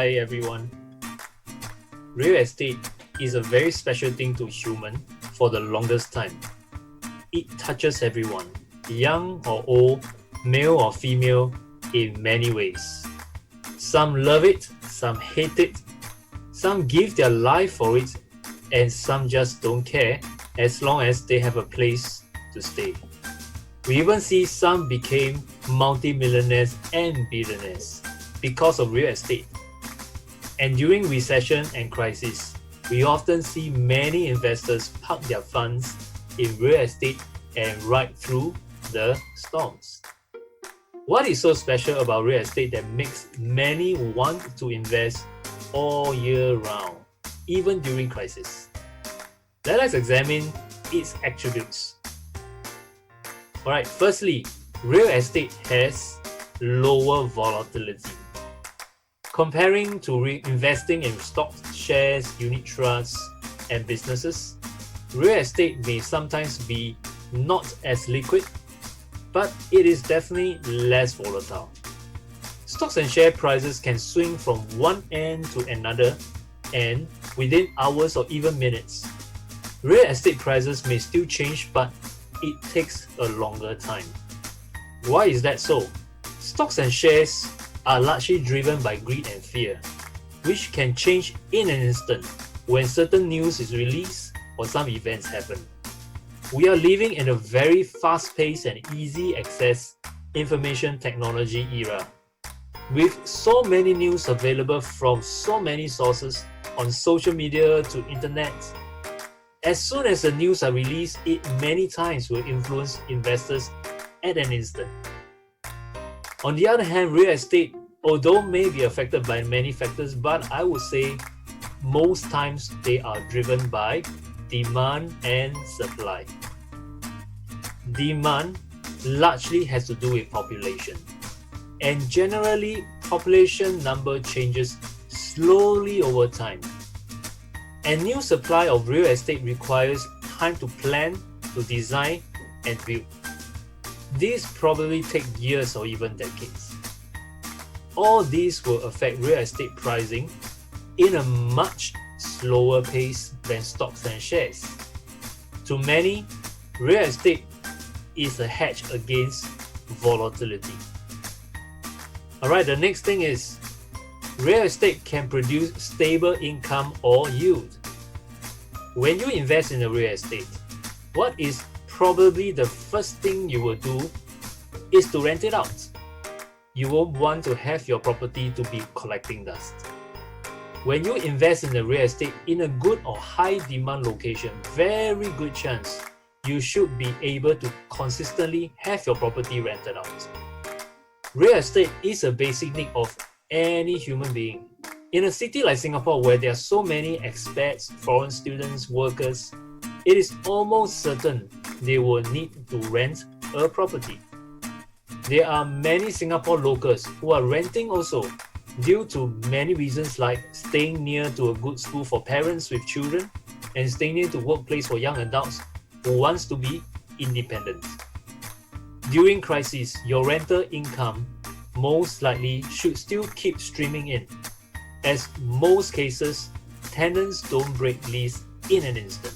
Hi everyone. Real estate is a very special thing to human for the longest time. It touches everyone, young or old, male or female, in many ways. Some love it, some hate it, some give their life for it, and some just don't care as long as they have a place to stay. We even see some became multi-millionaires and billionaires because of real estate. And during recession and crisis, we often see many investors park their funds in real estate and ride through the storms. What is so special about real estate that makes many want to invest all year round, even during crisis? Let us examine its attributes. Alright, firstly, real estate has lower volatility. Comparing to investing in stocks, shares, unit trusts, and businesses, real estate may sometimes be not as liquid, but it is definitely less volatile. Stocks and share prices can swing from one end to another and within hours or even minutes. Real estate prices may still change, but it takes a longer time. Why is that so? Stocks and shares are largely driven by greed and fear, which can change in an instant when certain news is released or some events happen. We are living in a very fast-paced and easy access information technology era. With so many news available from so many sources on social media to internet, as soon as the news are released, it many times will influence investors at an instant. On the other hand, real estate, although may be affected by many factors, but I would say most times they are driven by demand and supply. Demand largely has to do with population, and generally population number changes slowly over time. And new supply of real estate requires time to plan, to design, and build. These probably take years or even decades. All these will affect real estate pricing in a much slower pace than stocks and shares. To many, real estate is a hedge against volatility. Alright, the next thing is real estate can produce stable income or yield. When you invest in a real estate, what is probably the first thing you will do is to rent it out. You won't want to have your property to be collecting dust. When you invest in the real estate in a good or high demand location, very good chance you should be able to consistently have your property rented out. Real estate is a basic need of any human being. In a city like Singapore, where there are so many expats, foreign students, workers, it is almost certain they will need to rent a property. There are many Singapore locals who are renting also due to many reasons like staying near to a good school for parents with children and staying near to workplace for young adults who wants to be independent. During crisis, your rental income most likely should still keep streaming in, as most cases, tenants don't break lease in an instant.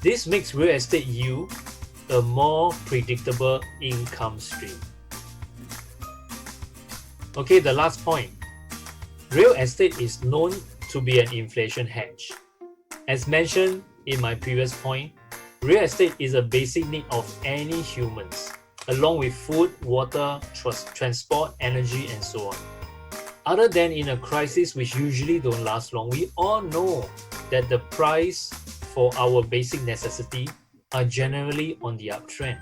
This makes real estate yield a more predictable income stream. Okay, the last point. Real estate is known to be an inflation hedge. As mentioned in my previous point, real estate is a basic need of any humans, along with food, water, transport, energy, and so on. Other than in a crisis which usually don't last long, we all know that the price for our basic necessity are generally on the uptrend.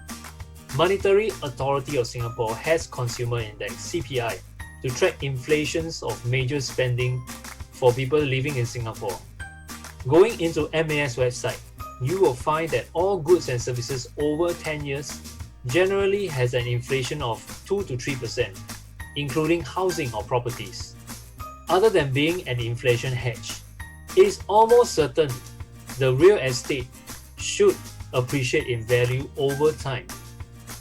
Monetary Authority of Singapore has Consumer Index (CPI) to track inflations of major spending for people living in Singapore. Going into MAS website, you will find that all goods and services over 10 years generally has an inflation of 2 to 3%, including housing or properties. Other than being an inflation hedge, it is almost certain the real estate should appreciate in value over time.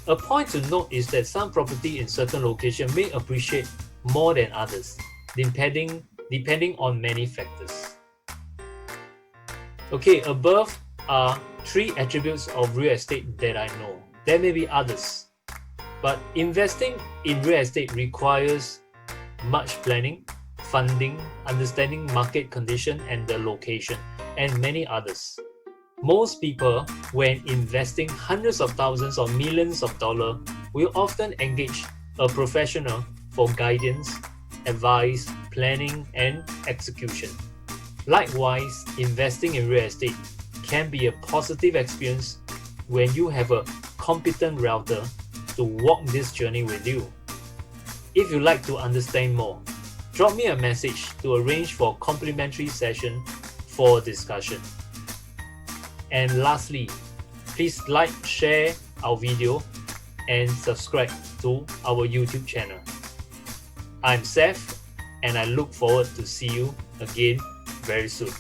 A point to note is that some property in certain locations may appreciate more than others. depending on many factors. Okay, above are 3 attributes of real estate that I know. There may be others, but investing in real estate requires much planning, funding, understanding market condition and the location, and many others. Most people, when investing hundreds of thousands or millions of dollars, will often engage a professional for guidance, advice, planning, and execution. Likewise, investing in real estate can be a positive experience when you have a competent realtor to walk this journey with you. If you'd like to understand more, drop me a message to arrange for a complimentary session for discussion. And lastly, please like, share our video, and subscribe to our YouTube channel. I'm Seth, and I look forward to see you again very soon.